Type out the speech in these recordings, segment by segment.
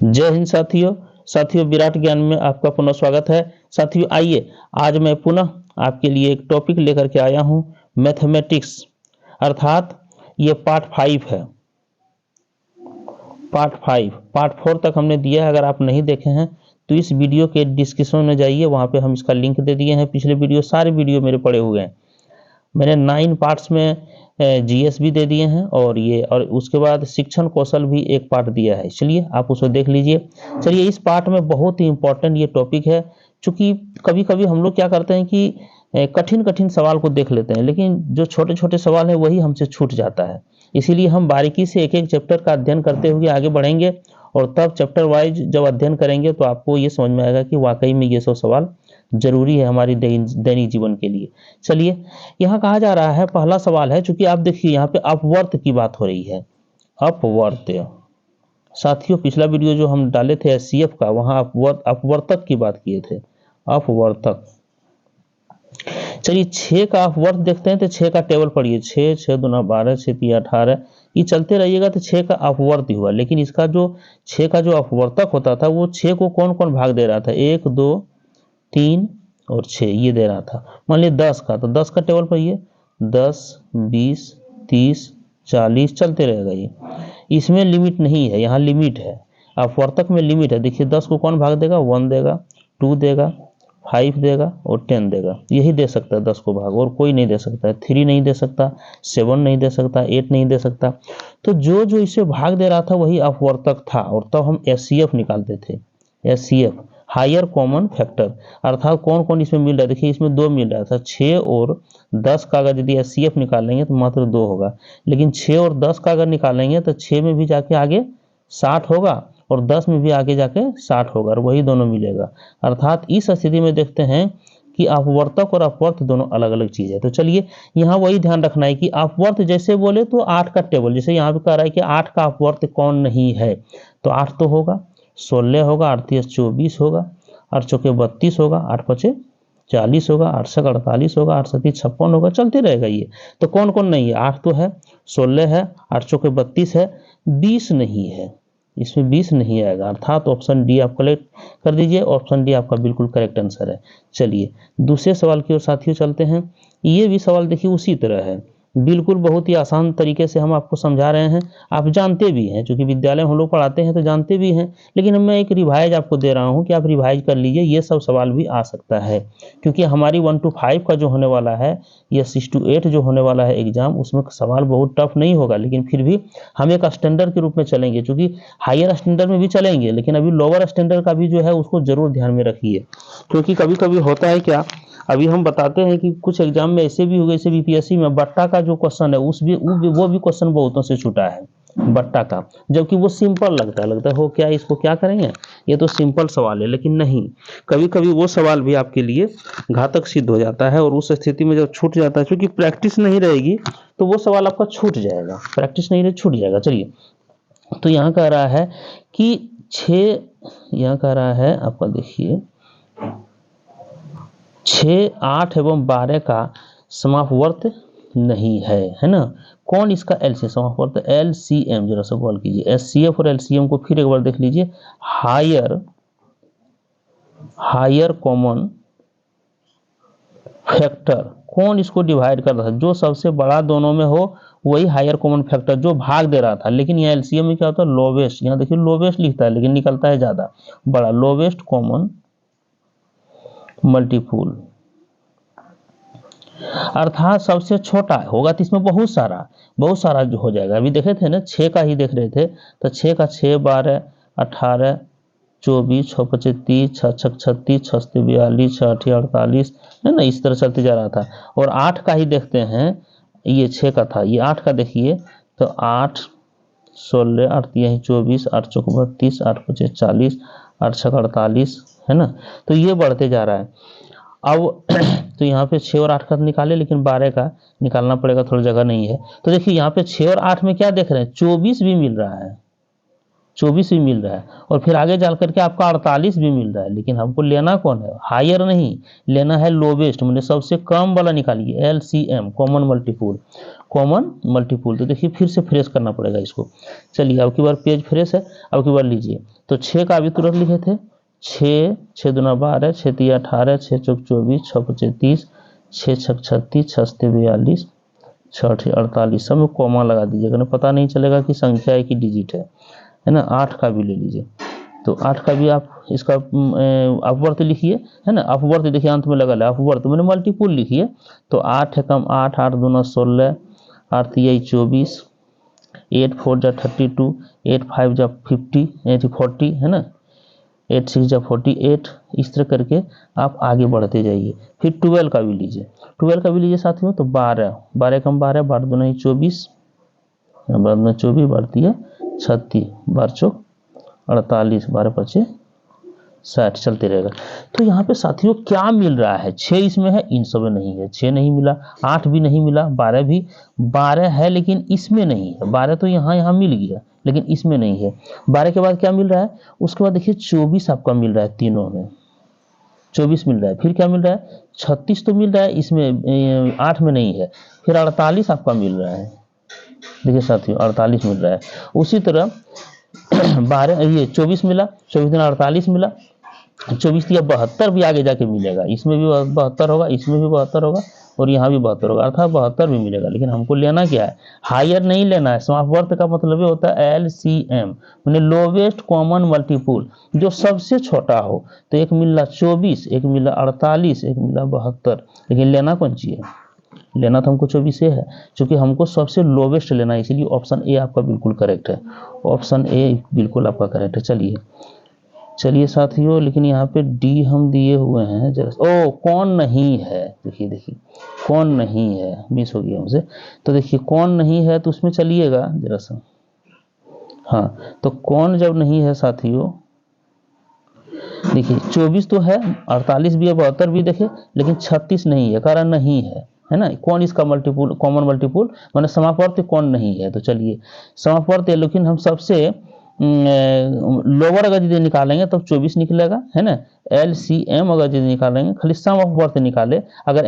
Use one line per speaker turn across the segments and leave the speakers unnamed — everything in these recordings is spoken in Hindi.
जय हिंद साथियों विराट ज्ञान में आपका पुनः स्वागत है। साथियों आइए आज मैं पुनः आपके लिए एक टॉपिक लेकर के आया हूं, मैथमेटिक्स, अर्थात ये पार्ट 5 है। पार्ट 4 तक हमने दिया है। अगर आप नहीं देखे हैं तो इस वीडियो के डिस्क्रिप्शन में जाइए, वहां पे हम इसका लिंक दे दिए हैं। पिछले वीडियो सारे वीडियो मेरे पड़े हुए हैं। मैंने 9 पार्ट्स में जीएस भी दे दिए हैं और उसके बाद शिक्षण कौशल भी एक पार्ट दिया है, चलिए आप उसको देख लीजिए। चलिए इस पार्ट में बहुत ही इंपॉर्टेंट ये टॉपिक है, क्योंकि कभी कभी हम लोग क्या करते हैं कि कठिन कठिन सवाल को देख लेते हैं, लेकिन जो छोटे छोटे सवाल है वही हमसे छूट जाता है। इसीलिए हम बारीकी से एक एक चैप्टर का अध्ययन करते हुए आगे बढ़ेंगे, और तब चैप्टर वाइज जब अध्ययन करेंगे तो आपको ये समझ में आएगा कि वाकई में ये सब सवाल जरूरी है हमारी दैनिक जीवन के लिए। चलिए यहाँ कहा जा रहा है, पहला सवाल है, चूंकि आप देखिए यहाँ पे अपवर्त की बात हो रही है। अपवर्त साथियों, पिछला वीडियो जो हम डाले थे एचसीएफ का, वहां अपवर्तक की बात किए थे। अपवर्तक, चलिए 6 का अपवर्त देखते हैं। तो 6 का टेबल पढ़िए, 6 6 दूना 12 6 3 18, ये चलते रहिएगा तो 6 का अपवर्त ही हुआ। लेकिन इसका जो 6 का जो अपवर्तक होता था वो 6 को कौन कौन भाग दे रहा था, 1 2 3 और 6 ये दे रहा था। मान लिया 10 का, तो 10 का टेबल पढ़िए, 10 20 30 40 चलते रहेगा। ये इसमें लिमिट नहीं है, यहाँ लिमिट है। अपवर्तक में लिमिट है। देखिए 10 को कौन भाग देगा, 1 देगा, 2 देगा, 5 देगा और 10 देगा। यही दे सकता है 10 को भाग, और कोई नहीं दे सकता है। 3 नहीं दे सकता, 7 नहीं दे सकता, 8 नहीं दे सकता। तो जो जो इसे भाग दे रहा था वही अपवर्तक था, और तब हम एचसीएफ निकालते थे। एचसीएफ हायर कॉमन फैक्टर, अर्थात कौन कौन इसमें मिल रहा है। देखिए इसमें 2 मिल रहा था, 6 और 10 का अगर यदि एचसीएफ निकालेंगे तो मात्र 2 होगा। लेकिन 6 और 10 का अगर निकालेंगे तो 6 में भी जाके आगे 60 होगा और 10 में भी आगे जाके 60 होगा, और वही दोनों मिलेगा। अर्थात इस स्थिति में देखते हैं कि अपवर्तक और अपवर्त दोनों अलग अलग चीज है। तो चलिए यहाँ वही ध्यान रखना है कि अपवर्त जैसे बोले तो 8 का टेबल, जैसे यहाँ पे कह रहा है कि 8 का अपवर्त कौन नहीं है, तो 8 तो होगा, 16 होगा, 8 3 24 होगा, 8 चौके 32 होगा, 8 5 40 होगा, 8 7 48 होगा, 8 7 56 होगा, चलते रहेगा ये। तो कौन कौन नहीं है, 8 तो है, 16 है, 8 चौके 32 है, 20 नहीं है, इसमें 20 नहीं आएगा। अर्थात ऑप्शन डी आप कलेक्ट कर दीजिए, ऑप्शन डी आपका बिल्कुल करेक्ट आंसर है। चलिए दूसरे सवाल की ओर साथियों चलते हैं। ये भी सवाल देखिए उसी तरह है, बिल्कुल बहुत ही आसान तरीके से हम आपको समझा रहे हैं। आप जानते भी हैं, क्योंकि विद्यालय में हम लोग पढ़ाते हैं तो जानते भी हैं, लेकिन मैं एक रिवाइज आपको दे रहा हूं कि आप रिवाइज कर लीजिए। ये सब सवाल भी आ सकता है, क्योंकि हमारी 1 to 5 का जो होने वाला है या 6 to 8 जो होने वाला है एग्जाम, उसमें सवाल बहुत टफ नहीं होगा। लेकिन फिर भी हम एक स्टैंडर्ड के रूप में चलेंगे, क्योंकि हायर स्टैंडर्ड में भी चलेंगे, लेकिन अभी लोअर स्टैंडर्ड का भी जो है उसको जरूर ध्यान में रखिए। क्योंकि कभी कभी होता है क्या, अभी हम बताते हैं कि कुछ एग्जाम में ऐसे भी हो गए, जैसे बीपीएससी में बट्टा का जो क्वेश्चन है वो भी क्वेश्चन बहुतों से छूटा है, बट्टा का, जबकि वो सिंपल लगता है हो क्या इसको क्या करेंगे, ये तो सिंपल सवाल है। लेकिन नहीं, कभी कभी वो सवाल भी आपके लिए घातक सिद्ध हो जाता है, और उस स्थिति में जब छूट जाता है, क्योंकि प्रैक्टिस नहीं रहेगी तो वो सवाल आपका छूट जाएगा, प्रैक्टिस नहीं रहे छूट जाएगा। चलिए तो यहाँ कह रहा है कि 6, यहाँ कह रहा है आपका देखिए 6 8 एवं 12 का समापवर्त नहीं है ना। कौन इसका एलसीएम, समापवर्त एलसीएम, जरा सा गौर कीजिए। एचसीएफ और एलसीएम को फिर एक बार देख लीजिए। हायर कॉमन फैक्टर, कौन इसको डिवाइड कर रहा था, जो सबसे बड़ा दोनों में हो वही हायर कॉमन फैक्टर जो भाग दे रहा था। लेकिन यहाँ एलसीएम में क्या होता है, लोवेस्ट, यहाँ देखिए लोवेस्ट लिखता है लेकिन निकलता है ज्यादा बड़ा, लोवेस्ट कॉमन मल्टीपुल, अर्थात सबसे छोटा होगा तो इसमें बहुत सारा जो हो जाएगा। अभी देखे थे ना 6 का ही देख रहे थे, तो 6 का 6 12 18 24 6 5 30 6 6 36 6 7 42 6 8 48 है ना, इस तरह चलते जा रहा था। और 8 का ही देखते हैं, ये 6 का था, ये 8 का देखिए, तो 8 16 8 3 24 8 चौक 32 8 5 40 8 6 48 है ना। तो ये बढ़ते जा रहा है। अब तो यहाँ पे 6 और 8 का निकाले, लेकिन 12 का निकालना पड़ेगा, थोड़ी जगह नहीं है। तो देखिए यहाँ पे 6 और 8 में क्या देख रहे हैं, 24 भी मिल रहा है, 24 भी मिल रहा है, और फिर आगे चल करके आपका 48 भी मिल रहा है। लेकिन हमको लेना कौन है, हायर नहीं लेना है, लोवेस्ट, मतलब सबसे कम वाला निकालिए, LCM common multiple, common multiple. तो देखिए फिर से फ्रेश करना पड़ेगा इसको। चलिए अब की बार पेज फ्रेश है, अब की बार लीजिए। तो 6 का अभी तुरंत लिखे थे, 6 6 दूना 12, 6 3 18, 6 चौक 24, 6 5 30, 6 छक 36, 6 7 42, 6 8 48, सब में कॉमा लगा दीजिएगा ना, पता नहीं चलेगा कि संख्या है कि डिजिट है ना। 8 का भी ले लीजिए, तो 8 का भी आप इसका अपवर्त लिखिए, है ना। अपवर्त देखिए अंत में लगा है, अपवर्त मैंने मल्टीपुल लिखिए। तो 8 है कम 8, 8 दूना 16, 8 3 24, 8 4 जा 32, 8 5 जा 50, 8 40, है ना, 8 6 जा 48। इस तरह करके आप आगे बढ़ते जाइए। फिर 12 का भी लीजिए, 12 का भी लीजिए साथियों। तो 12, 12 कम 12, 12 दूना 24, 12 दूना 24, 12 3 36, 12 चौक 48, 12 5 60, चलते रहेगा। तो यहाँ पे साथियों क्या मिल रहा है, 6 इसमें है, इन सब में नहीं है, 6 नहीं मिला, 8 भी नहीं मिला, 12 भी, 12 है लेकिन इसमें नहीं है, 12 तो यहाँ मिल गया लेकिन इसमें नहीं है। 12 के बाद क्या मिल रहा है, उसके बाद देखिए 24 आपका मिल रहा है, तीनों में 24 मिल रहा है। फिर क्या मिल रहा है, 36 तो मिल रहा है, इसमें 8 में नहीं है। फिर 48 आपका मिल रहा है, देखिए साथियों 48 मिल रहा है। उसी तरह 12 ये 24 मिला, 24 दिन 48 मिला, 24 या 72 भी आगे जाके मिलेगा, इसमें भी 72 होगा, इसमें भी 72 होगा, और यहाँ भी 72 होगा, अर्थात 72 भी मिलेगा। लेकिन हमको लेना क्या है, हायर नहीं लेना है। समापवर्त का मतलब ये होता है LCM, मैंने लोवेस्ट कॉमन मल्टीपुल, जो सबसे छोटा हो। तो एक मिला 24, एक मिला 48, एक मिला 72, लेकिन लेना कौन चाहिए, लेना तो हमको 24 है, क्योंकि हमको सबसे लोवेस्ट लेना है, इसीलिए ऑप्शन ए आपका बिल्कुल करेक्ट है, ऑप्शन ए बिल्कुल आपका करेक्ट है। चलिए साथियों, लेकिन यहाँ पे डी हम दिए हुए हैं जरा, ओ कौन नहीं है, देखिए कौन नहीं है, मिस हो गया हमसे। तो देखिए कौन नहीं है, तो उसमें चलिएगा जरा सा, हाँ। तो कौन जब नहीं है साथियों, देखिए 24 तो है, 48 भी है, 72 भी देखे, लेकिन 36 नहीं है, कारण नहीं है ना। कौन इसका मल्टीपुल, कॉमन मल्टीपुल माने समापवर्त कौन नहीं है। तो चलिए समापवर्त, लेकिन हम सबसे लोअर अगर यदि निकालेंगे तब 24 निकलेगा, है ना। LCM अगर यदि निकालेंगे, खाली सम ऑफ वर्थ निकाले, अगर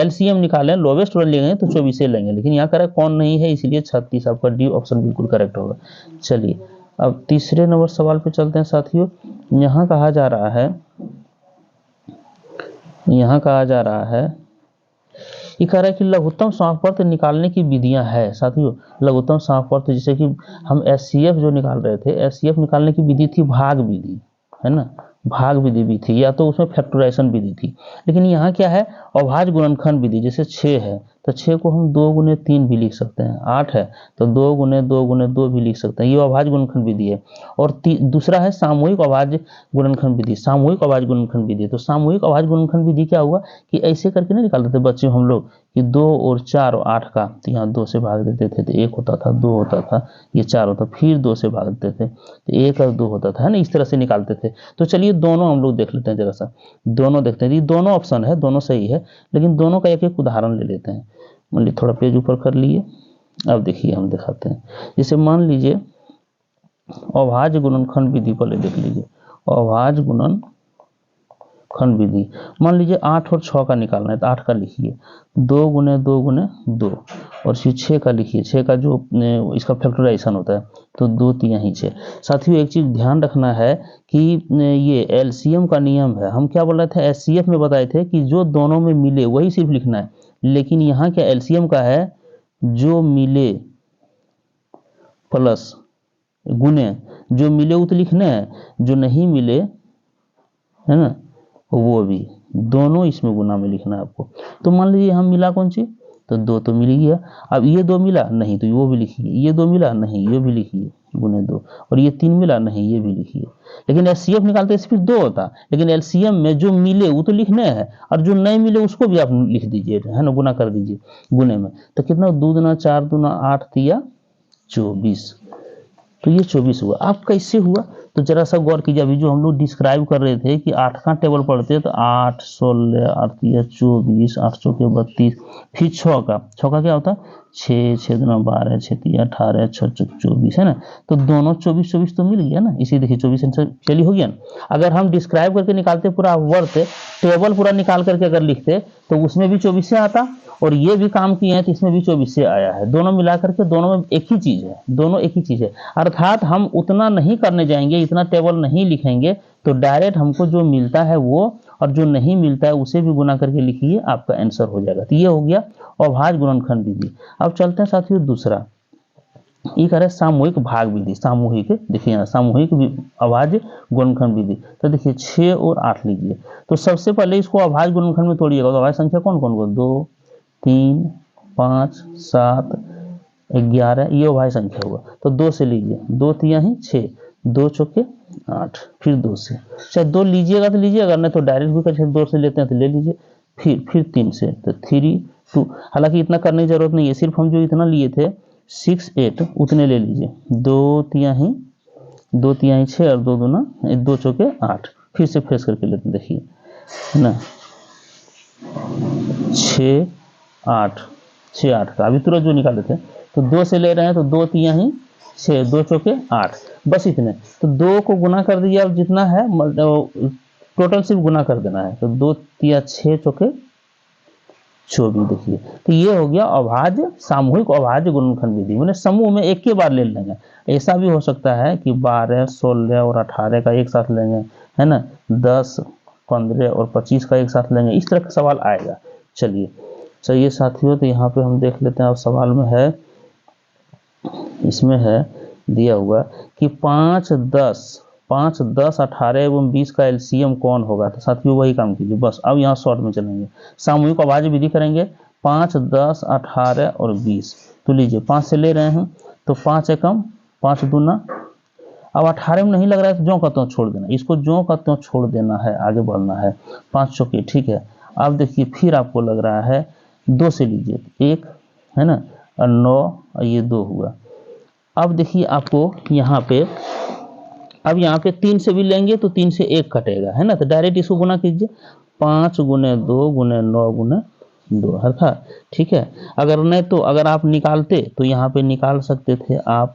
LCM निकालें लोवेस्ट वाले लेंगे तो 24 लेंगे, लेकिन यहाँ करेक्ट कौन नहीं है, इसलिए 36 आपका डी ऑप्शन बिल्कुल करेक्ट होगा। चलिए अब तीसरे नंबर सवाल पे चलते हैं साथियों। यहाँ कहा जा रहा है, ये कह रहा है कि लघुत्तम समापवर्त निकालने की विधियां है साथियों। लघुत्तम समापवर्त, जैसे कि हम SCF जो निकाल रहे थे, SCF निकालने की विधि थी भाग विधि, है ना, भाग विधि भी थी, या तो उसमें फैक्टराइजेशन विधि थी। लेकिन यहाँ क्या है, अभाज्य गुणनखंड विधि। जैसे 6 है तो 6 को हम 2 गुने 3 भी लिख सकते हैं, 8 है तो 2 गुने 2 गुने 2 भी लिख सकते हैं, ये अभाज्य गुणनखंड विधि है। और दूसरा है सामूहिक अभाज्य गुणनखंड विधि, सामूहिक अभाज्य गुणनखंड विधि। तो सामूहिक अभाज्य गुणनखंड विधि क्या हुआ कि ऐसे करके नहीं निकालते थे बच्चे हम लोग कि 2 और 4 और 8 का, तो यहाँ 2 से भाग देते थे, तो 1 होता था, 2 होता था, ये 4 होता, फिर 2 से भाग देते थे, तो 1 और 2 होता था, है ना, इस तरह से निकालते थे। तो चलिए दोनों हम लोग देख लेते हैं जरा सा, दोनों देखते हैं, ये दोनों ऑप्शन है, दोनों सही है, लेकिन दोनों का एक एक उदाहरण ले लेते हैं। मान लीजिए थोड़ा पेज ऊपर कर लिए, अब देखिए हम दिखाते हैं। जैसे मान लीजिए अभाज्य गुणनखंड विधि को ले देख लीजिए, अभाज्य गुणनखंड विधि, मान लीजिए 8 और 6 का निकालना है, तो 8 का लिखिए 2 गुने 2 गुने 2, और फिर 6 का लिखिए, 6 का जो इसका फैक्टराइजेशन होता है, तो 2 3 6। साथियों एक चीज ध्यान रखना है कि ये LCM का नियम है, हम क्या बोल रहे थे, SCF में बताए थे कि जो दोनों में मिले वही सिर्फ लिखना है, लेकिन यहाँ क्या LCM का है, जो मिले प्लस गुने, जो मिले वो तो लिखने हैं, जो नहीं मिले, है ना, वो भी, दोनों इसमें गुना में लिखना है आपको। तो मान लीजिए हम मिला कौन सी, तो 2 तो मिल गया। अब ये 2 मिला नहीं, तो वो भी लिखिए, ये 2 मिला नहीं, ये भी लिखिए गुने 2, और ये 3 मिला नहीं, ये भी लिखिए। लेकिन SCF निकालते सिर्फ 2 होता, लेकिन LCM में जो मिले वो तो लिखने हैं, और जो नहीं मिले उसको भी आप लिख दीजिए, है ना, गुना कर दीजिए गुने में। तो कितना, 2 दूना 4 दूना 8 तिया 24, तो ये 24 हुआ। आप कैसे हुआ, तो जरा सा गौर कीजिए। अभी जो हम लोग डिस्क्राइब कर रहे थे कि 8 का टेबल पढ़ते हैं, तो 8 16 8 24, 8 चौके 32, फिर 6 का क्या होता है 6 6 दूना 12 6 3 18 6 6 24 है ना। तो दोनों 24 24 तो मिल गया ना, इसी देखिए 24 आंसर चलिए हो गया ना। अगर हम डिस्क्राइब करके निकालते पूरा वर्थ टेबल पूरा निकाल करके अगर लिखते तो उसमें भी 24 से आता, और ये भी काम किए हैं तो इसमें भी 24 से आया है। दोनों मिला करके दोनों में एक ही चीज है, दोनों एक ही चीज है। अर्थात हम उतना नहीं करने जाएंगे, इतना टेबल नहीं लिखेंगे, तो डायरेक्ट हमको जो मिलता है वो और जो नहीं मिलता है उसे भी गुना करके लिखिए, आपका आंसर हो जाएगा। तो ये हो गया अभाज्य गुणनखंड विधि। अब चलते हैं साथियों दूसरा, ये कह रहे सामूहिक भाग विधि। सामूहिक देखिए यहाँ सामूहिक अभाज्य गुणनखंड विधि। तो देखिए 6 और 8 लीजिए। तो सबसे पहले इसको अभाज्य गुणनखंड में तोड़िएगा, तो अभाज्य संख्या कौन कौन को 2 3 5 7 11, ये अभाज्य संख्या हुआ। तो 2 से लीजिए, 2 3 6, 2 चौके 8, फिर 2 से, चाहे 2 लीजिएगा तो लीजिए, अगर नहीं तो डायरेक्ट भी कर 2 से लेते हैं तो ले लीजिए। फिर 3 से, तो 3 2, हालांकि इतना करने की जरूरत नहीं है, सिर्फ हम जो इतना लिए थे 6 8 उतने ले लीजिए। 2 3 6 और 2 दूना 2 चौके 8, फिर से फेस करके लेते हैं, देखिए है ना 6 8 6 8 का अभी तुरंत जो निकाले थे, तो 2 से ले रहे हैं तो 2 3 6, 2 चौके 8, बस इतने। तो 2 को गुना कर दीजिए, अब जितना है टोटल सिर्फ गुना कर देना है। तो 2 3 6 चौके 24, देखिए। तो ये हो गया अभाज्य सामूहिक अभाज्य गुणनखंड विधि। मैंने समूह में एक के बार ले लेंगे। ऐसा भी हो सकता है कि 12 16 और 18 का एक साथ लेंगे, है ना, 10 15 और 25 का एक साथ लेंगे, इस तरह का सवाल आएगा। चलिए साथियों, तो यहाँ पे हम देख लेते हैं। अब सवाल में है, इसमें है दिया हुआ कि 5 10 18 एवं 20 का एलसीएम कौन होगा। तो साथियों वही काम कीजिए बस। अब यहाँ शॉर्ट में चलेंगे, सामूहिक अभाज्य विधि करेंगे। 5 10 18 और 20, तो लीजिए 5 से ले रहे हैं, तो 5 एकम 5 दूना। अब 18 में नहीं लग रहा है तो ज्यों का त्यों छोड़ देना, इसको ज्यों का त्यों छोड़ देना है, आगे बढ़ना है। 5 चौके, ठीक है। अब देखिए फिर आपको लग रहा है 2 से लीजिए, 1 है ना, और 9 और ये 2 हुआ। अब देखिए आपको यहाँ पे, अब यहाँ पे 3 से भी लेंगे तो 3 से 1 कटेगा, है ना। तो डायरेक्ट इसको गुना कीजिए, 5 गुने 2 गुने 9 गुने 2, अर्थात ठीक है। अगर नहीं तो अगर आप निकालते तो यहाँ पे निकाल सकते थे आप,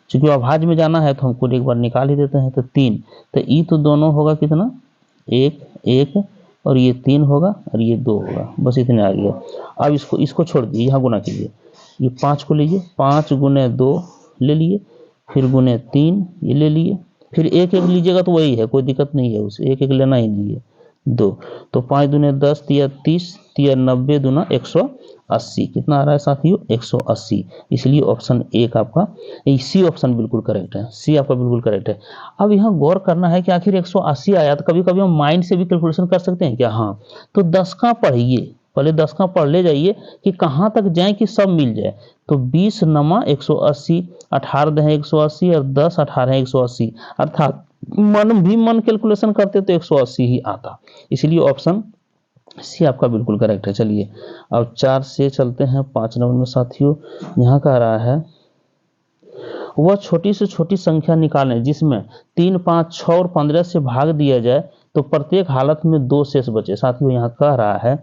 चूंकि अभाज्य में जाना है तो हमको एक बार निकाल ही देते हैं। तो 3, तो ई तो दोनों होगा कितना, 1 1, और ये 3 होगा और ये 2 होगा, बस इतने आ गया। अब इसको छोड़ दीजिए, यहाँ गुना कीजिए। ये 5 को लीजिए, 5 गुने 2 ले लिए, फिर गुने 3 ये ले लिए, फिर 1 1 लीजिएगा तो वही है, कोई दिक्कत नहीं है, उसे 1 1 लेना ही नहीं है। 2, तो 5 दूने 10 3 30 3 90 दूना 180, कितना आ रहा है साथियों 180। इसलिए ऑप्शन 1 आपका, सी ऑप्शन बिल्कुल करेक्ट है, सी आपका बिल्कुल करेक्ट है। अब यहाँ गौर करना है कि आखिर 180 आया, तो कभी कभी हम माइंड से भी कैलकुलेशन कर सकते हैं क्या। हाँ, तो 10 का पढ़िए, पहले 10 का पढ़ ले जाइए कि कहाँ तक जाए कि सब मिल जाए। तो 20 नमा 180, 18 दह 180 और 10 18 180, अर्थात मन कैलकुलेशन करते तो 180 ही आता। इसलिए ऑप्शन सी आपका बिल्कुल करेक्ट है। चलिए अब 4 से चलते हैं 5 नंबर में साथियों। यहाँ कह रहा है वह छोटी से छोटी संख्या निकालें जिसमें 3 5 6 और 15 से भाग दिया जाए तो प्रत्येक हालत में 2 शेष बचे। साथियों यहाँ कह रहा है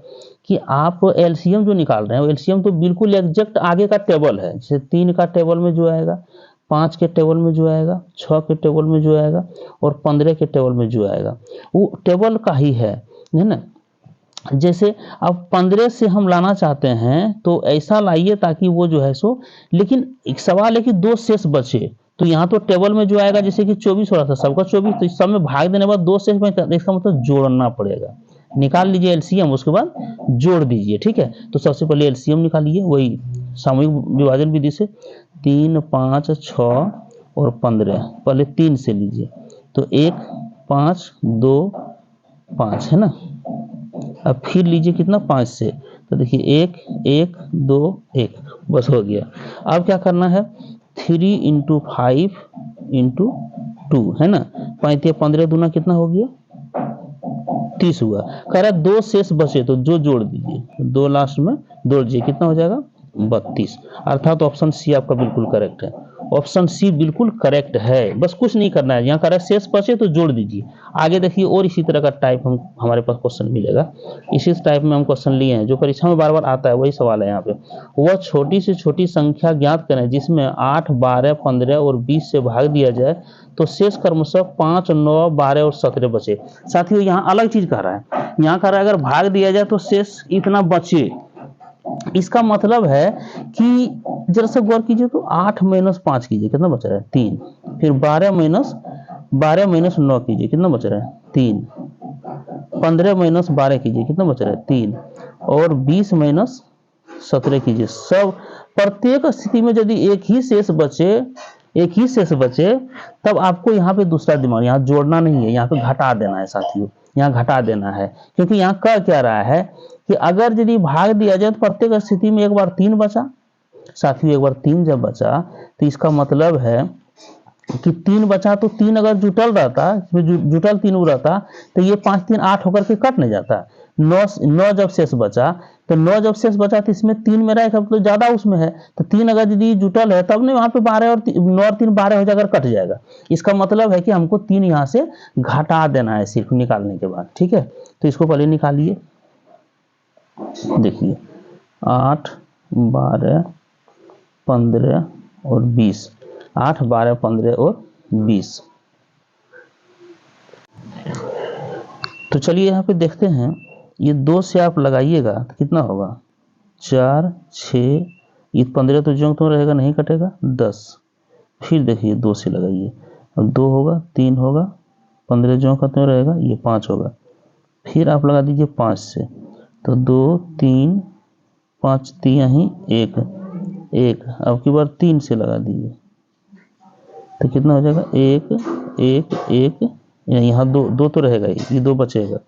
कि आप एलसीएम जो निकाल रहे हैं, एलसीएम तो बिल्कुल एग्जैक्ट आगे का टेबल है। जैसे 3 का टेबल में जो आएगा, 5 के टेबल में जो आएगा, 6 के टेबल में जो आएगा और 15 के टेबल में जो आएगा, वो टेबल का ही है ना। जैसे अब 15 से हम लाना चाहते हैं तो ऐसा लाइए ताकि वो जो है सो, लेकिन एक सवाल है कि 2 शेष बचे। तो यहाँ तो टेबल में जो आएगा, जैसे कि 24 हो रहा था सबका 24, तो इस सब में भाग देने के बाद 2 शेष में, इसका मतलब जोड़ना पड़ेगा। निकाल लीजिए एलसीएम, उसके बाद जोड़ दीजिए, ठीक है। तो सबसे पहले एलसीएम निकालिए, वही सामूहिक विभाजन विधि से। 3 5 6 और 15, पहले 3 से लीजिए, तो 1 5 2 5 है ना। अब फिर लीजिए कितना 5 से, तो देखिए 1 1 2 1, बस हो गया। अब क्या करना है, 3 × 5 × 2 है ना। 5 15 दूना कितना हो गया 30 हुआ। कह रहा है 2 शेष बचे तो जो जोड़ दीजिए, 2 लास्ट में जोड़ दीजिए, कितना हो जाएगा 32। अर्थात ऑप्शन सी आपका बिल्कुल करेक्ट है। ऑप्शन सी बिल्कुल करेक्ट है। बस कुछ नहीं करना है, यहाँ कह रहा है शेष बचे तो जोड़ दीजिए। आगे देखिए और इसी तरह का टाइप हमारे पास क्वेश्चन मिलेगा। इसी टाइप में हम क्वेश्चन लिए हैं जो परीक्षा में बार बार आता है, वही सवाल है यहाँ पे। वह छोटी से छोटी संख्या ज्ञात करें जिसमें 8, 12, 15 और 20 से भाग दिया जाए तो शेष क्रमशः 5, 9, 12 और 17 बचे। साथियों यहाँ अलग चीज कह रहा है, यहाँ कह रहा है अगर भाग दिया जाए तो शेष इतना बचे। इसका मतलब है कि जरा सा गौर कीजिए तो 8 - 5 कीजिए, कितना बच रहा है 3। फिर 12 - 9 कीजिए, कितना बच रहा है 3। 15 - 12 कीजिए, कितना बच रहा है 3। और 20 - 17 कीजिए। सब प्रत्येक स्थिति में यदि एक ही शेष बचे तब आपको यहाँ पे दूसरा दिमाग, यहाँ जोड़ना नहीं है, यहाँ पे घटा देना है साथियों, यहाँ घटा देना है। क्योंकि यहाँ कह क्या रहा है कि अगर यदि भाग दिया जाए तो प्रत्येक स्थिति में एक बार 3 बचा। साथियों एक बार 3 जब बचा तो इसका मतलब है कि 3 बचा तो 3 अगर जुटल रहता, जुटल 3 रहता तो ये 5, 3, 8 होकर के कट नहीं जाता। 9 जब शेष बचा तो इसमें 3 मेरा एक तो ज्यादा उसमें है, तो 3 अगर यदि जुटल है तब नहीं वहां पे 12 और 9 और 3 12 हो जाकर कट जाएगा। इसका मतलब है कि हमको 3 यहाँ से घटा देना है सिर्फ निकालने के बाद। ठीक है, तो इसको पहले निकालिए। देखिए 8, 12, 15 और 20, 8, 12, 15 और 20। तो चलिए यहाँ पे देखते हैं, ये 2 से आप लगाइएगा तो कितना होगा 4, 6, ये 15 तो जो तो रहेगा नहीं कटेगा 10। फिर देखिए 2 से लगाइए, अब 2 होगा, 3 होगा, 15 जो खत्म रहेगा ये 5 होगा। फिर आप लगा दीजिए 5 से, तो 2, 3, 5 3 1। अब की बार 3 से लगा दीजिए तो कितना हो जाएगा 1, 1, 1, यहाँ 2 तो रहेगा, ये 2 बचेगा।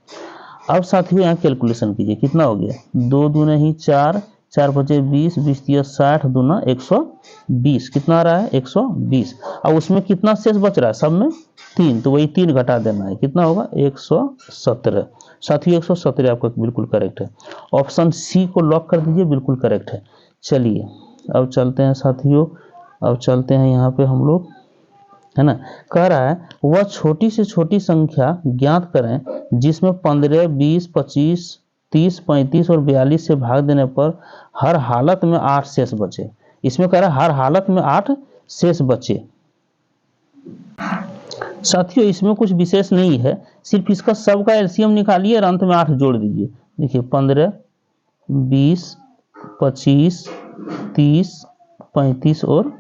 अब साथियों यहाँ कैलकुलेशन कीजिए, कितना हो गया 2 दूना ही 4, 4 बचे 20, 20 दिया 60, दूना 120, कितना आ रहा है 120। अब उसमें कितना शेष बच रहा है सब में 3, तो वही 3 घटा देना है, कितना होगा 117। साथियों 117 आपका बिल्कुल करेक्ट है। ऑप्शन सी को लॉक कर दीजिए, बिल्कुल करेक्ट है। चलिए अब चलते हैं साथियों, अब चलते हैं यहाँ पे हम लोग, है ना। कह रहा है वह छोटी से छोटी संख्या ज्ञात करें जिसमें 15, 20, 25, 30, 35 और 42 से भाग देने पर हर हालत में 8 शेष बचे। इसमें कह रहा है हर हालत में 8 शेष बचे। साथियों इसमें कुछ विशेष नहीं है, सिर्फ इसका सब का एलसीएम निकालिए और अंत में 8 जोड़ दीजिए। देखिए 15, 20, 25, 30, 35 और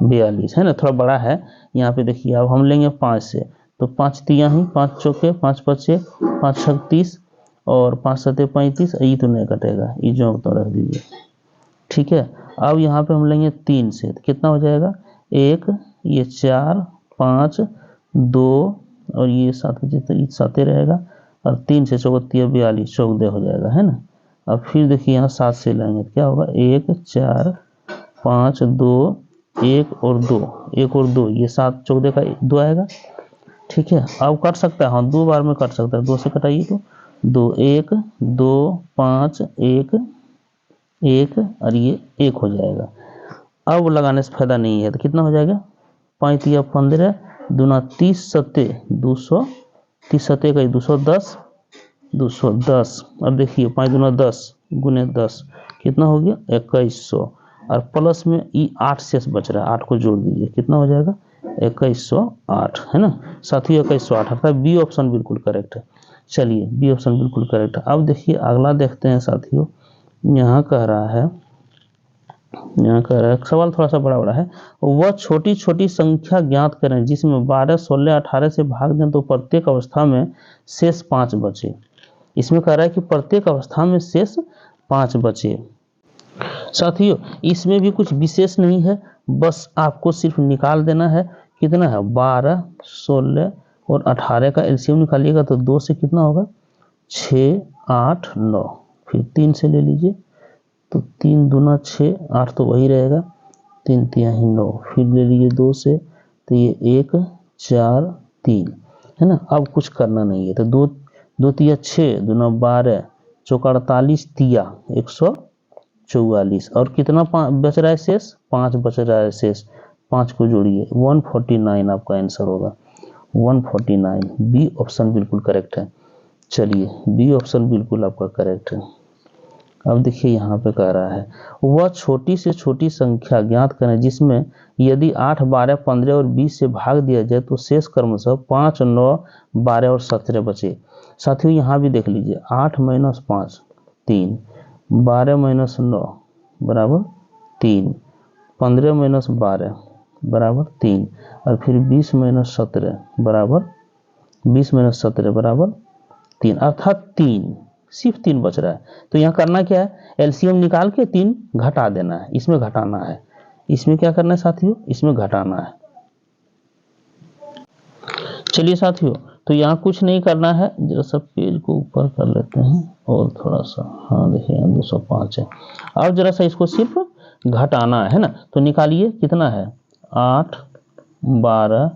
42, है ना, थोड़ा बड़ा है। यहाँ पे देखिए अब हम लेंगे 5 से, तो 5 तिया ही 5 चौके 5 पचे 5 छक 30 और 5 सते 35, ये तो नहीं कटेगा, ये जो तो रख दीजिए। ठीक है, अब यहाँ पे हम लेंगे 3 से, तो कितना हो जाएगा 1, ये 4, 5, 2 और ये 7 बचे तो ये 7 रहेगा, और 3 से 4 42, 14 हो जाएगा, है ना। अब फिर देखिए यहाँ 7 से लेंगे तो क्या होगा 1, 4, 5, 2, 1 और 2, ये 7 14 का 2 आएगा। ठीक है, अब कट सकता है, हाँ 2 बार में कट सकता है, 2 से कटाइए तो 2, 1, 2, 5, 1, 1 और ये 1 हो जाएगा। अब लगाने से फायदा नहीं है, तो कितना हो जाएगा 5 या 15, दूना 30 सत्ते 200, 30 सत्ते का 210, 210। अब देखिए 5 दूना 10 गुने 10 कितना हो गया 2100, और प्लस में ये 8 शेष बच रहा है, 8 को जोड़ दीजिए, कितना हो जाएगा 2108, है ना। साथियों 2108 अर्थात बी ऑप्शन बिल्कुल करेक्ट है। चलिए बी ऑप्शन बिल्कुल करेक्ट है। अब देखिए अगला देखते हैं साथियों, यहाँ कह रहा है सवाल थोड़ा सा बड़ा है। वह छोटी छोटी संख्या ज्ञात करें जिसमें 12, 16, 18 से भाग दें तो प्रत्येक अवस्था में शेष 5 बचे। इसमें कह रहा है कि प्रत्येक अवस्था में शेष 5 बचे। साथियों इसमें भी कुछ विशेष नहीं है, बस आपको सिर्फ निकाल देना है, कितना है 12, 16 और 18 का एलसीएम निकालिएगा तो 2 से कितना होगा 6, 8, 9, फिर 3 से ले लीजिए तो 3 दूना 6, 8 तो वही रहेगा, 3 तिया ही 9, फिर ले लीजिए 2 से तो ये 1, 4, 3, है ना। अब कुछ करना नहीं है, तो 2 तिया 6, दूना 12, चौका 48, तिया 144, और कितना बच रहा है शेष 5 बच रहा है शेष, 5 को जोड़िए 149 आपका आंसर होगा 149। बी ऑप्शन बिल्कुल करेक्ट है। चलिए बी ऑप्शन बिल्कुल आपका करेक्ट है। अब देखिए यहाँ पे कह रहा है वह छोटी से छोटी संख्या ज्ञात करें जिसमें यदि 8, 12, 15 और 20 से भाग दिया जाए तो शेष क्रमशः 5, 9, 12 और 17 बचे। साथियों यहाँ भी देख लीजिए 8 - 5 3, 12 - 9 बराबर 3, 15 - 12 बराबर 3 और फिर 20 - 17 बराबर 3 अर्थात 3, सिर्फ 3 बच रहा है। तो यहाँ करना क्या है, एलसीएम निकाल के 3 घटा देना है, इसमें घटाना है। इसमें क्या करना है साथियों, इसमें घटाना है। चलिए साथियों, तो यहाँ कुछ नहीं करना है, जरा सा पेज को ऊपर कर लेते हैं और थोड़ा सा, हाँ देखिए यहाँ 205 है। और जरा सा इसको सिर्फ घटाना है ना। तो निकालिए कितना है 8, 12,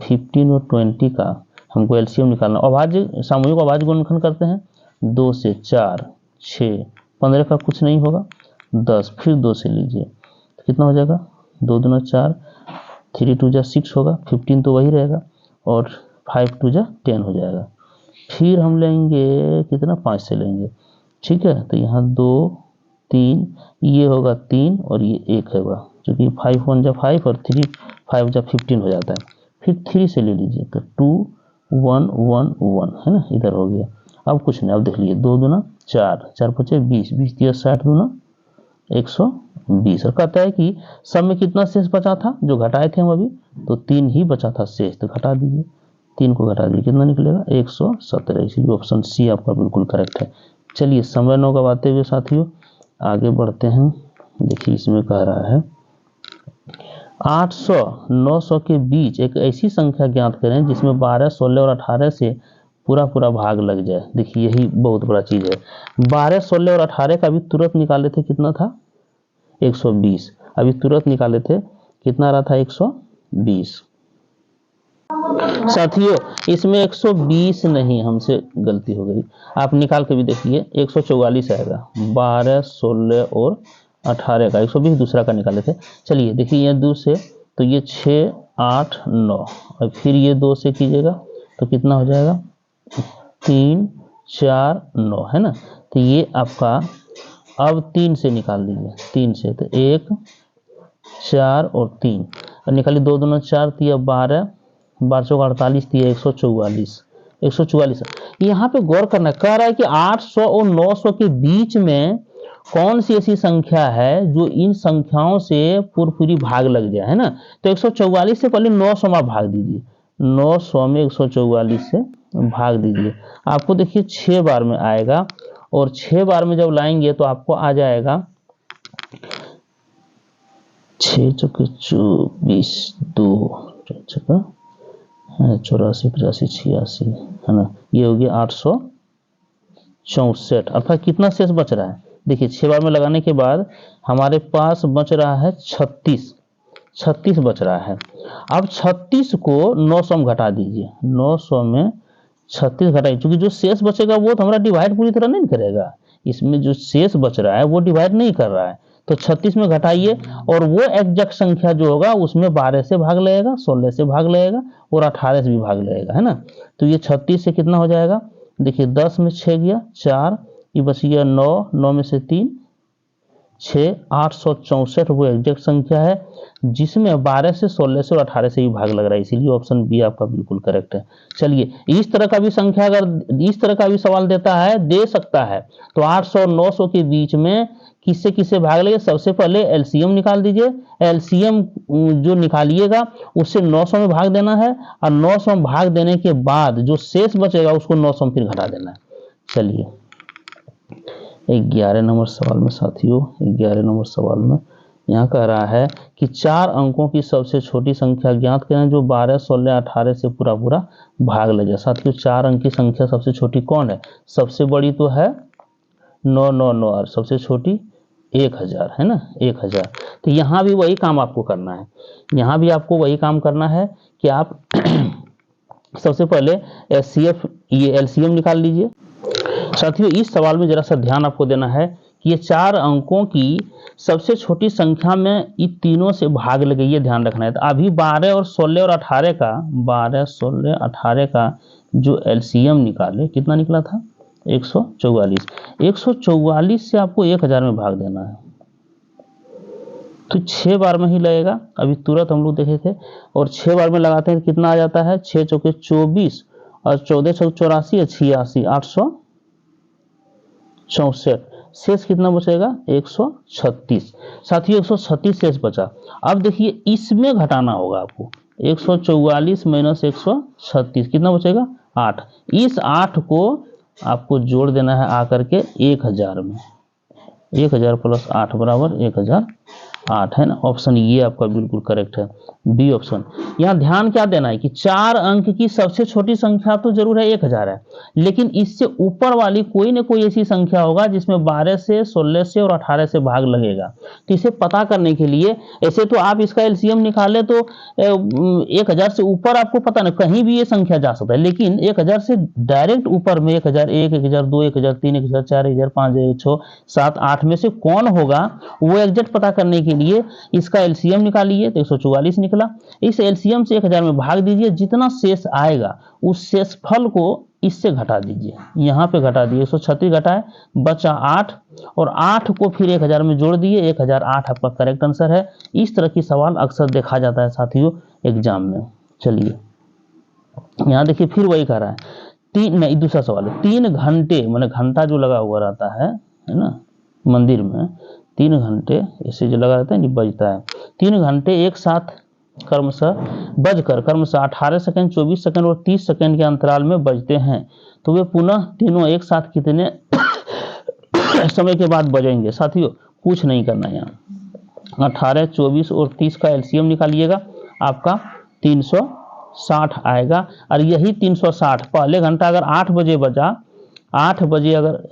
15 और 20 का हमको एलसीएम निकालना। अभाज्य सामूहिक अभाज्य गुणनखंड करते हैं 2 से 4, 6, 15 का कुछ नहीं होगा 10, फिर 2 से लीजिए तो कितना हो जाएगा 2 दूना 4, 3 2 जा 6 होगा, 15 तो वही रहेगा और 5 2 जा 10 हो जाएगा। फिर हम लेंगे कितना 5 से लेंगे, ठीक है। तो यहाँ 2 3 ये होगा 3 और ये 1 होगा, क्योंकि 5 1 जा 5 और 3 5 जा 15 हो जाता है। फिर 3 से ले लीजिए तो 2 1 1 1 है ना, इधर हो गया। अब कुछ नहीं, अब देख लीजिए 2 दूना 4, 4 5 20, 20 दिया 60 दूना 120। और कहता है कि सब में कितना शेष बचा था, जो घटाए थे हम अभी, तो 3 ही बचा था शेष, तो घटा दीजिए 3 को घटा दीजिए कितना निकलेगा 117। इसलिए ऑप्शन सी आपका बिल्कुल करेक्ट है। चलिए समय न गवाते हुए साथियों आगे बढ़ते हैं। देखिए इसमें कह रहा है 800 900 के बीच एक ऐसी संख्या ज्ञात करें जिसमें 12, 16 और 18 से पूरा भाग लग जाए। देखिए यही बहुत बड़ा चीज है। 12, 16 और 18 का भी तुरंत निकाले थे, कितना था 120। अभी तुरंत निकाले थे, कितना रहा था 120। साथियों इसमें 120 नहीं, हमसे गलती हो गई, आप निकाल के भी देखिए 144 आएगा। 12, 16 और 18 का 120 दूसरा का निकाले थे। चलिए देखिए ये 2 से तो ये 6, 8, 9 और फिर ये 2 से कीजिएगा तो कितना हो जाएगा 3, 4, 9 है ना। तो ये आपका अब 3 से निकाल दीजिए, 3 से तो 1, 4 और 3 और निकालिए 2 दूना 4 तिया 12, 12 चौका 48 तिया 144। यहाँ पे गौर करना, कह रहा है कि 800 और 900 के बीच में कौन सी ऐसी संख्या है जो इन संख्याओं से पूरी भाग लग जाए, है ना। तो 144 से पहले 900 में भाग दीजिए, 900 में 144 से भाग दीजिए, आपको देखिए 6 बार में आएगा और 6 बार में जब लाएंगे तो आपको आ जाएगा 6 चौके 24, 2 84, 85, 86 है ना, ये हो गया 864। अर्थात कितना शेष बच रहा है, देखिए 6 बार में लगाने के बाद हमारे पास बच रहा है 36 बच रहा है। अब 36 को 900 में घटा दीजिए, 900 में 36 घटाइए, क्योंकि जो शेष बचेगा वो तो हमारा डिवाइड पूरी तरह नहीं करेगा, इसमें जो शेष बच रहा है वो डिवाइड नहीं कर रहा है। तो 36 में घटाइए और वो एग्जैक्ट संख्या जो होगा उसमें 12 से भाग लगेगा, 16 से भाग लगेगा और 18 से भी भाग लगेगा, है ना। तो ये 36 से कितना हो जाएगा, देखिए 10 में 6 गया 4, ये बच गया 9, 9 में से 3 6, 864 वो एग्जैक्ट संख्या है जिसमें 12 से 16 से और 18 से भी भाग लग रहा है, इसीलिए ऑप्शन बी आपका बिल्कुल करेक्ट है। चलिए इस तरह का भी संख्या अगर इस तरह का भी सवाल देता है, दे सकता है, तो 800 और 900 के बीच में किससे किससे भाग लगे, सबसे पहले एलसीएम निकाल दीजिए। एलसीएम जो निकालिएगा उससे 900 में भाग देना है और 900 में भाग देने के बाद जो शेष बचेगा उसको 900 में फिर घटा देना है। चलिए 11 नंबर सवाल में साथियों, 11 नंबर सवाल में यहाँ कह रहा है कि 4 अंकों की सबसे छोटी संख्या ज्ञात करें जो 12, 16, 18 से पूरा भाग ले जाए। साथियों 4 अंक की संख्या सबसे छोटी कौन है, सबसे बड़ी तो है 999 और सबसे छोटी 1000 है ना, 1000। तो यहाँ भी वही काम आपको करना है, यहाँ भी आपको वही काम करना है कि आप सबसे पहले एचसीएफ ये एलसीएम निकाल लीजिए। साथियों इस सवाल में जरा सा ध्यान आपको देना है कि ये 4 अंकों की सबसे छोटी संख्या में इन तीनों से भाग लगे, ये ध्यान रखना है। तो अभी 12 और 16 और 18 का 12, 16, 18 का जो एलसीएम निकाले, कितना निकला था? 144। 144 से आपको 1000 में भाग देना है, तो 6 बार में ही लगेगा। अभी तुरंत हम लोग देखे थे, और 6 बार में लगाते हैं कितना आ जाता है? 6 चौके 24 और 14 चौके 84 और 86, 864। शेष कितना बचेगा? 136। साथियों 136 शेष बचा। अब देखिए इसमें घटाना होगा आपको, 144 माइनस 136 कितना बचेगा? 8। इस 8 को आपको जोड़ देना है आकर के 1000 में। 1000 प्लस 8 बराबर 1008 है ना। ऑप्शन ये आपका बिल्कुल करेक्ट है, बी ऑप्शन। यहाँ ध्यान क्या देना है कि 4 अंक की सबसे छोटी संख्या तो जरूर है 1000 है, लेकिन इससे ऊपर वाली कोई ना कोई ऐसी संख्या होगा जिसमें 12 से 16 से और 18 से भाग लगेगा। तो इसे पता करने के लिए, ऐसे तो आप इसका एलसीएम निकाले तो 1000 से ऊपर आपको पता नहीं, कहीं भी ये संख्या जा सकता है, लेकिन 1000 से डायरेक्ट ऊपर में 1001, 1002, 1003, 1004, 1005, 1006, 7, 8 में से कौन होगा वो एग्जैक्ट पता करने के लिए इसका एलसीएम निकालिए। तो 144 निकला। इस एलसीएम से 1000 में भाग दीजिए, जितना शेष आएगा उस शेषफल को इससे घटा दीजिए। यहाँ पे घटा दिए, 136 घटाए, बचा 8, और 8 को फिर 1000 में जोड़ दिए, 1008 आपका करेक्ट आंसर है। इस तरह की सवाल अक्सर देखा जाता है साथियों एग्जाम में। चलिए यहाँ देखिए फिर वही कह रहा है, दूसरा सवाल है, 3 घंटे, मैंने घंटा जो लगा हुआ रहता है ना मंदिर में, 3 घंटे ऐसे जो लगा रहता है, बजता है। 3 घंटे एक साथ क्रमशः 18 सेकंड, 24 सेकंड और 30 सेकंड के अंतराल में बजते हैं, तो वे पुनः तीनों एक साथ कितने समय के बाद बजेंगे? साथियों कुछ नहीं करना है, यहाँ 18, 24 और 30 का एलसीएम निकालिएगा, आपका 360 आएगा। और यही 360 पहले घंटा अगर 8 बजे बजा, 8 बजे अगर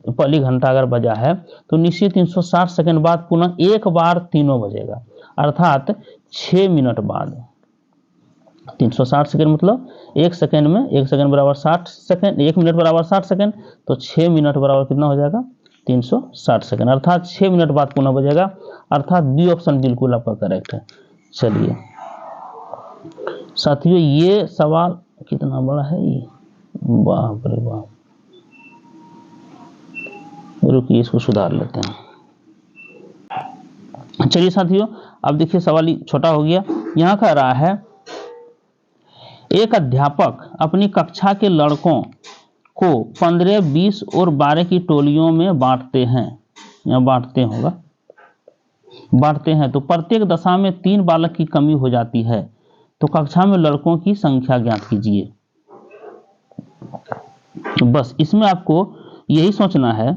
पहली घंटा अगर बजा है, तो निश्चित 360 सेकंड बाद पुनः एक बार तीनों बजेगा, अर्थात 6 मिनट बाद। 360 सेकंड मतलब 1 सेकंड में 1 सेकंड बराबर 60 सेकंड, 1 मिनट बराबर 60 सेकंड, तो 6 मिनट बराबर कितना हो जाएगा? 360 सेकंड, अर्थात 6 मिनट बाद पुनः बजेगा, अर्थात बी ऑप्शन बिल्कुल आपका करेक्ट है। चलिए साथियों ये सवाल कितना बड़ा है ये, बाप रे बाप, रुकिए इसको सुधार लेते हैं। चलिए साथियों अब देखिए सवाल छोटा हो गया। यहाँ कह रहा है, एक अध्यापक अपनी कक्षा के लड़कों को 15, 20 और 12 की टोलियों में बांटते हैं, या बांटते हैं, तो प्रत्येक दशा में 3 बालक की कमी हो जाती है, तो कक्षा में लड़कों की संख्या ज्ञात कीजिए। बस इसमें आपको यही सोचना है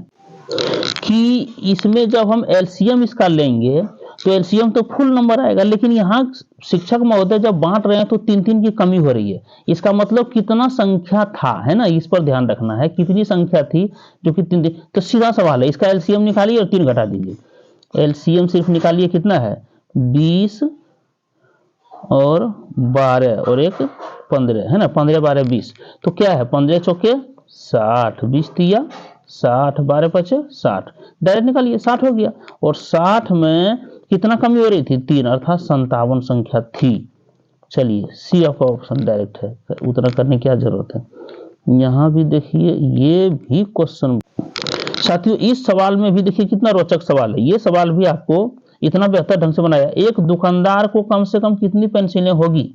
कि इसमें जब हम एलसीएम इसका लेंगे तो एलसीएम तो फुल नंबर आएगा, लेकिन यहाँ शिक्षक महोदय जब बांट रहे हैं तो 3-3 की कमी हो रही है, इसका मतलब कितना संख्या था, है ना, इस पर ध्यान रखना है, कितनी संख्या थी जो कि 3। तो सीधा सवाल है, इसका एलसीएम निकालिए और 3 घटा दीजिए। एलसीएम सिर्फ निकालिए, कितना है? 20 और 12 और 1 15 है ना, 15, 12, 20, तो क्या है? 15 चौके 60, 20 तिया 60, 12 पचे 60, डायरेक्ट निकालिए, 60 हो गया। और 60 में कितना कमी हो रही थी? 3, अर्थात 57 संख्या थी। चलिए सी आपका ऑप्शन डायरेक्ट है, उतना करने की क्या जरूरत है। यहाँ भी देखिए ये भी क्वेश्चन साथियों, इस सवाल में भी देखिए कितना रोचक सवाल है। ये सवाल भी आपको इतना बेहतर ढंग से बनाया। एक दुकानदार को कम से कम कितनी पेंसिलें होगी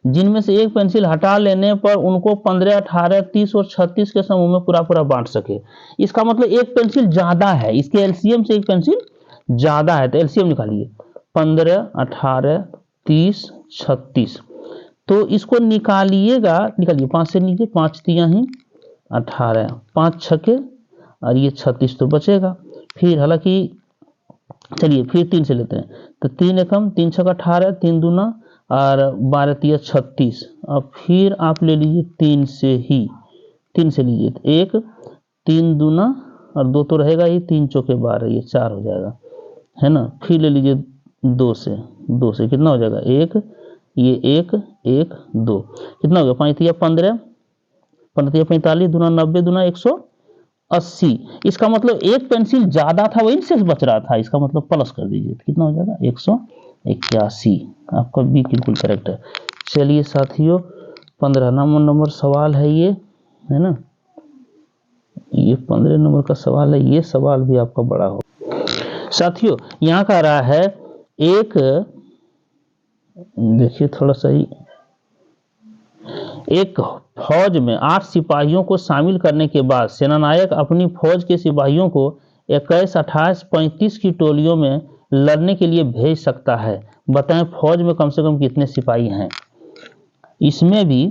जिनमें से एक पेंसिल हटा लेने पर उनको 15, 18, 30 और 36 के समूह में पूरा बांट सके? इसका मतलब एक पेंसिल ज्यादा है, इसके एलसीएम से एक पेंसिल ज्यादा है, तो एलसीएम निकालिए। 15, 18, 30, 36, तो इसको निकालिएगा, निकालिए 5 से नीचे, 5 तिया ही 18, 5 छके और ये 36 तो बचेगा। फिर हालांकि चलिए फिर 3 से लेते हैं, तो 3 एकम 3 छक 18, 3 दूना और 12 तिया 36। अब फिर आप ले लीजिए 3 से लीजिए, तो 1 3 दूना और 2 तो रहेगा ही, 3 चौके 12, ये 4 हो जाएगा, है ना। फिर ले लीजिए 2 से कितना हो जाएगा? 1, ये 1 1 2, कितना हो गया? 5 तिया 15, 15 तिया 45, दूना 90, दूना 120, 80, इसका मतलब एक पेंसिल ज्यादा था वही शेष बच रहा था, इसका मतलब प्लस कर दीजिए तो कितना हो जाएगा 181। आपका बी बिल्कुल करेक्ट है। चलिए साथियों 15 नंबर सवाल है ये, है ना, ये 15 नंबर का सवाल है, ये सवाल भी आपका बड़ा हो। साथियों यहाँ का रहा है एक, देखिए थोड़ा सा ही, एक फौज में 8 सिपाहियों को शामिल करने के बाद सेनानायक अपनी फौज के सिपाहियों को 21, 28, 35 की टोलियों में लड़ने के लिए भेज सकता है। बताएं फौज में कम से कम कितने सिपाही हैं। इसमें भी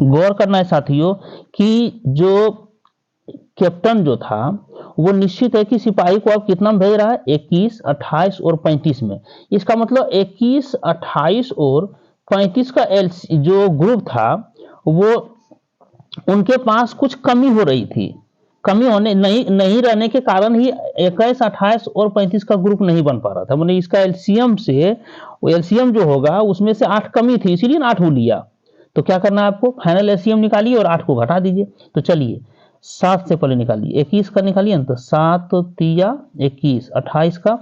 गौर करना है साथियों कि जो कैप्टन जो था वो निश्चित है कि सिपाही को अब कितना में भेज रहा है, 21, 28 और 35 में। इसका मतलब 21, 28 और 35 का जो ग्रुप था वो उनके पास कुछ कमी हो रही थी, कमी होने नहीं रहने के कारण ही 21, 28 और 35 का ग्रुप नहीं बन पा रहा था। मतलब इसका एलसीएम से, एलसीएम जो होगा उसमें से 8 कमी थी, इसीलिए 8 हो लिया। तो क्या करना है आपको, फाइनल एलसीएम निकालिए और 8 को घटा दीजिए। तो चलिए 7 से पहले निकालिए, 21 का निकालिए ना, तो 7 तिया 21, 28 का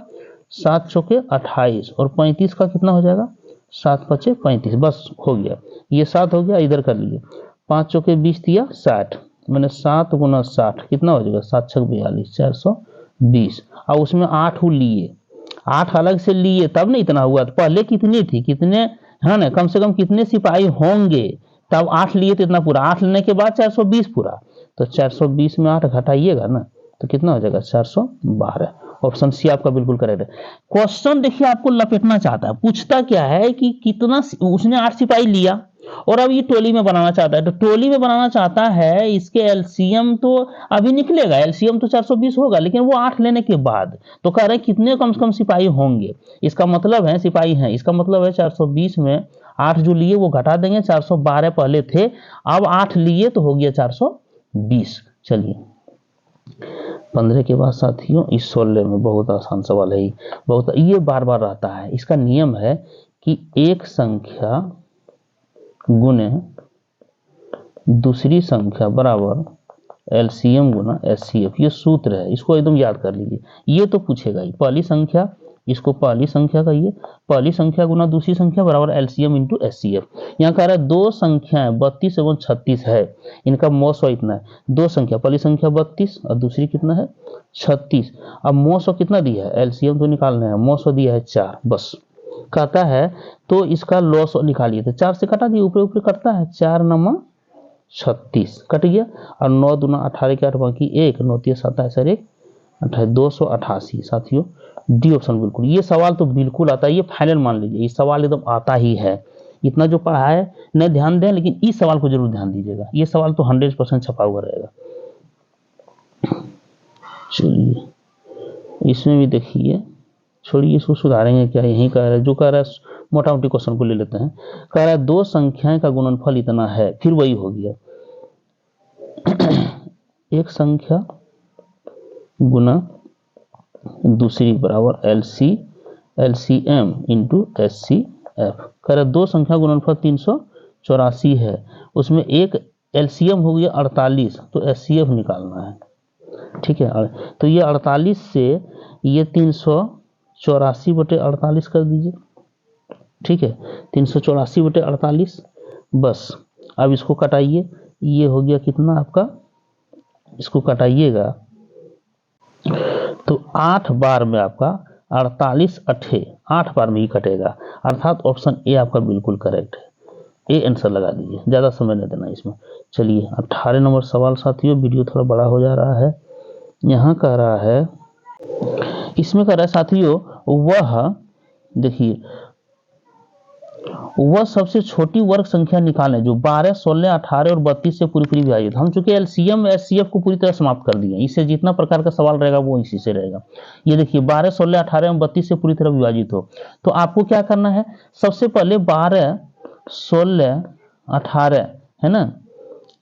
7 चौके 28 और 35 का कितना हो जाएगा 7 पचे 35, बस हो गया, ये 7 हो गया, इधर कर लीजिए 5 चौके 20 तिया 60, मैंने 7 गुना 60 कितना हो जाएगा 7 छक 42, 420। और उसमें 8 लिए, 8 अलग से लिए तब ना इतना हुआ, तो पहले कितनी थी, कितने है ना, कम से कम कितने सिपाही होंगे, तब 8 लिए तो इतना पूरा, 8 लेने के बाद 420 पूरा, तो 420 में 8 घटाइएगा ना तो कितना हो जाएगा 412। ऑप्शन सी आपका बिल्कुल करेक्ट है। क्वेश्चन देखिए आपको लपेटना चाहता है, पूछता क्या है कि कितना, उसने 8 सिपाही लिया और अब ये टोली में बनाना चाहता है, तो टोली में बनाना चाहता है, इसके एलसीएम तो अभी निकलेगा, एलसीएम तो 420 होगा, लेकिन वो 8 लेने के बाद, तो कह रहे हैं कितने कम से कम सिपाही होंगे, इसका मतलब है सिपाही हैं, इसका मतलब है 420 में 8 जो लिए वो घटा देंगे, 412 पहले थे, अब 8 लिए तो हो गया 420। चलिए 15 के बाद साथियों इस 16 में बहुत आसान सवाल है, बहुत, ये बार बार रहता है। इसका नियम है कि एक संख्या गुने दूसरी संख्या बराबर एलसीएम गुना एचसीएफ, ये सूत्र है, इसको एकदम याद कर लीजिए। ये तो पूछेगा ही, पहली संख्या, इसको पहली संख्या कहिए, पहली संख्या गुना दूसरी संख्या बराबर एलसीएम इंटू एचसीएफ। यहाँ कह रहा है दो संख्याएं 32 एवं 36 है, इनका मौसो इतना है, दो संख्या, पहली संख्या 32 और दूसरी कितना है 36। अब मौसो कितना दिया है, एलसीएम तो निकालना है, मौसो दिया है 4, बस कहता है तो इसका लॉस निकालिए, तो 4 से कटा दिए, ऊपर ऊपर कटता है, 4 नमा 36 कट गया, और 9 दूना 18 के 8 बाकी 1, 9 तिया 27 और 1 28, 288। साथियों डी ऑप्शन बिल्कुल, ये सवाल तो बिल्कुल आता है, ये फाइनल मान लीजिए, ये सवाल एकदम आता ही है, इतना जो पढ़ा है नहीं ध्यान दें, लेकिन इस सवाल को जरूर ध्यान दीजिएगा, ये सवाल तो 100% छपा हुआ रहेगा। चलिए इसमें भी देखिए, छोड़िए इसको सुधारेंगे क्या, यही कह रहा है, जो कह रहा है मोटा मोटी क्वेश्चन को ले लेते हैं। कह रहा है दो संख्याएं का गुणनफल इतना है, फिर वही हो गया एक संख्या गुना दूसरी बराबर एलसीएम इंटू एचसीएफ। कह रहा है दो संख्या गुणनफल 384 है, उसमें एक एलसीएम हो गया 48, तो एचसीएफ निकालना है, ठीक है। तो ये 48 से ये 384 बटे 48 कर दीजिए, ठीक है, 384 बटे 48, बस। अब इसको कटाइए, ये हो गया कितना आपका, इसको कटाइएगा तो 8 बार में आपका 48 अठे 8 बार में ही कटेगा, अर्थात ऑप्शन ए आपका बिल्कुल करेक्ट है, ए आंसर लगा दीजिए, ज़्यादा समय नहीं देना इसमें। चलिए 18 नंबर सवाल साथियों, वीडियो थोड़ा बड़ा हो जा रहा है। यहाँ कह रहा है, इसमें कह रहा है साथियों, वह देखिए वह सबसे छोटी वर्ग संख्या निकालें जो 12, 16, 18 और 32 से पूरी विभाजित। हम चूंकि एलसीएम एचसीएफ को पूरी तरह समाप्त कर दिए, इससे जितना प्रकार का सवाल रहेगा वो इसी से रहेगा। ये देखिए 12, 16, 18 और 32 से पूरी तरह विभाजित हो, तो आपको क्या करना है, सबसे पहले 12, 16, 18 है ना,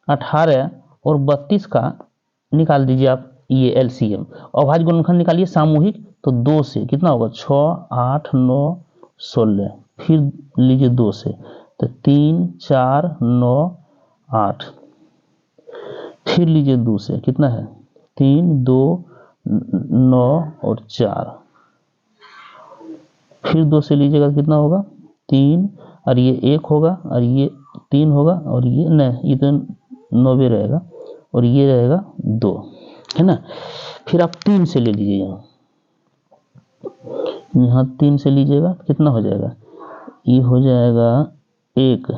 18 और 32 का निकाल दीजिए आप, ये एलसीएम, और भाज्य गुणनखंड निकालिए सामूहिक, तो 2 से कितना होगा 6, 8, 9, 16, फिर लीजिए 2 से, तो 3, 4, 9, 8, फिर लीजिए 2 से कितना है 3, 2, 9 और 4, फिर 2 से लीजिएगा कितना होगा 3, और ये 1 होगा और ये 3 होगा और ये नहीं, ये तो 90 रहेगा और ये रहेगा 2, है ना। फिर आप 3 से ले लीजिए, यहाँ 3 से लीजिएगा कितना हो जाएगा, ये हो जाएगा 1,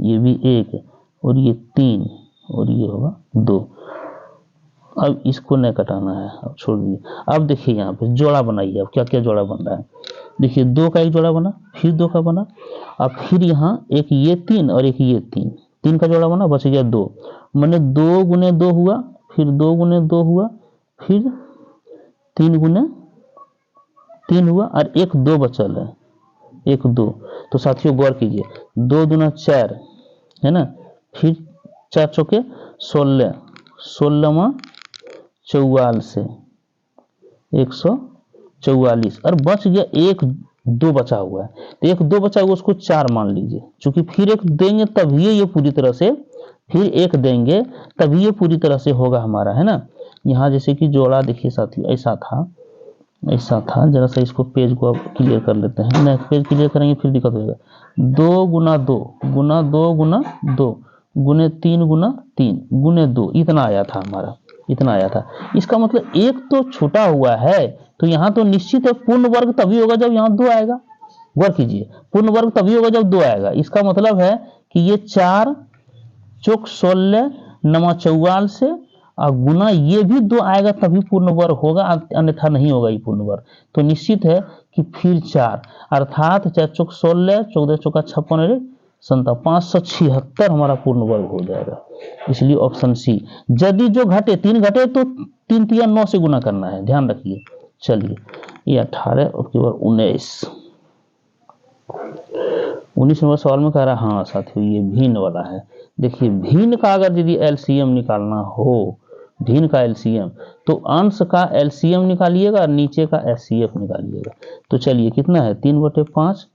ये भी 1 और ये 3 और ये होगा 2। अब इसको नहीं कटाना है, अब छोड़ दीजिए। अब देखिए यहाँ पे जोड़ा बनाइए, अब क्या क्या जोड़ा बन रहा है। देखिए 2 का एक जोड़ा बना, फिर 2 का बना, अब फिर यहाँ एक ये 3 और एक ये 3 का जोड़ा बना, बच गया 2, मैंने 2 गुने 2 हुआ, फिर 2 गुने 2 हुआ, फिर 3 गुने 3 हुआ और एक 2 बचल है, एक 2। तो साथियों गौर कीजिए, 2 दूना 4 है ना, फिर 4 चौके 16, 16वां 44 से 144 और बच गया 1 2 बचा हुआ है। तो 1 2 बचा हुआ उसको 4 मान लीजिए, क्योंकि फिर 1 देंगे तभी ये पूरी तरह से, फिर 1 देंगे तभी ये पूरी तरह से होगा हमारा, है ना। यहाँ जैसे कि जोड़ा देखिए साथियों ऐसा था, जरा सा इसको पेज को अब क्लियर कर लेते हैं ना, पेज क्लियर करेंगे फिर दिक्कत होगा। 2 गुना 2 गुना 2 गुना 2 गुने 3 गुना 3 गुने 2, इतना आया था हमारा, इतना आया था। इसका मतलब 1 तो छूटा हुआ है, तो यहाँ तो निश्चित है पूर्ण वर्ग तभी होगा जब यहाँ 2 आएगा। गौर कीजिए, पूर्ण वर्ग तभी होगा जब 2 आएगा। इसका मतलब है कि ये 4 चौक 16 नमा 44 से और गुना ये भी 2 आएगा तभी पूर्ण वर्ग होगा, अन्यथा नहीं होगा ये पूर्ण वर्ग। तो निश्चित है कि फिर 4 अर्थात 4 चौक 16 14 चौका 56 57 576 हमारा पूर्ण वर्ग हो जाएगा। इसलिए ऑप्शन सी। यदि जो घटे 3 घटे तो 3 तिया 9 से गुना करना है, ध्यान रखिए। चलिए ये 18 और के बाद 19 नंबर सवाल में कह रहा है, हाँ साथियों ये भिन्न वाला है। देखिए भिन्न का अगर यदि एलसीएम निकालना हो, भिन्न का एलसीएम, तो अंश का एलसीएम निकालिएगा और नीचे का एचसीएफ निकालिएगा। तो चलिए कितना है 3/5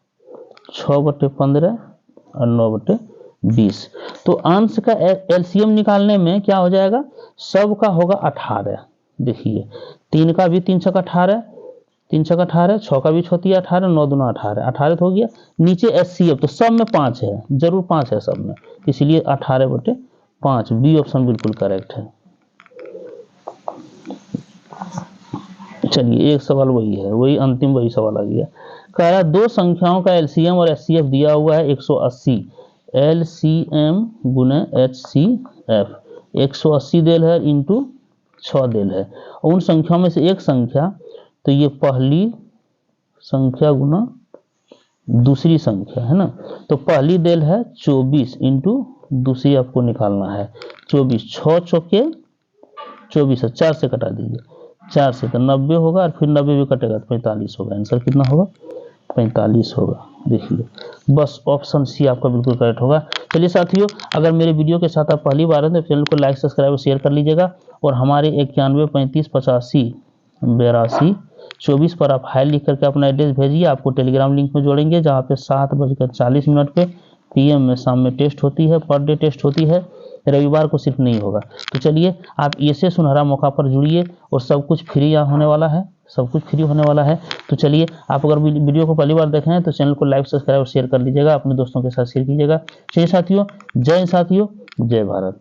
6/15 और 9/20। तो अंश का एलसीएम निकालने में क्या हो जाएगा, सब का होगा 18। देखिए 3 का भी 3 छक 18, 3 छक 18, 6 का भी 6 तिया 18, 9 दूना 18, 18 तो हो गया। नीचे एचसीएफ तो सब में 5 है, जरूर 5 है सब में, इसलिए 18/5 बी ऑप्शन बिल्कुल करेक्ट है। चलिए एक सवाल वही है, वही अंतिम वही सवाल आ गया। कह रहा 2 संख्याओं का एलसीएम और एचसीएफ दिया हुआ है 180, एलसीएम गुने एचसीएफ 180 देल है इंटू 6 देल है, और उन संख्याओं में से एक संख्या, तो ये पहली संख्या गुना दूसरी संख्या है ना। तो पहली देल है 24 इंटू दूसरी आपको निकालना है 24, 6 चौके 24 है, 4 से कटा दीजिए, 4 से तो 90 होगा और फिर 90 भी कटेगा तो 45 होगा। आंसर कितना होगा 45 होगा। देखिए बस ऑप्शन सी आपका बिल्कुल करेक्ट होगा। चलिए साथियों, अगर मेरे वीडियो के साथ आप पहली बार हैं तो चैनल को लाइक सब्सक्राइब और शेयर कर लीजिएगा, और हमारे 91 35 85 82 24 पर आप हाई लिख करके अपना एड्रेस भेजिए। आपको टेलीग्राम लिंक में जोड़ेंगे, जहाँ पे 7:40 पे पीएम में शाम में टेस्ट होती है, पर डे टेस्ट होती है, रविवार को सिर्फ नहीं होगा। तो चलिए आप ऐसे सुनहरा मौका पर जुड़िए, और सब कुछ फ्री होने वाला है, सब कुछ फ्री होने वाला है। तो चलिए आप अगर वीडियो को पहली बार देखें हैं तो चैनल को लाइक सब्सक्राइब और शेयर कर लीजिएगा, अपने दोस्तों के साथ शेयर कीजिएगा। चलिए साथियों, जय साथियों, जय भारत।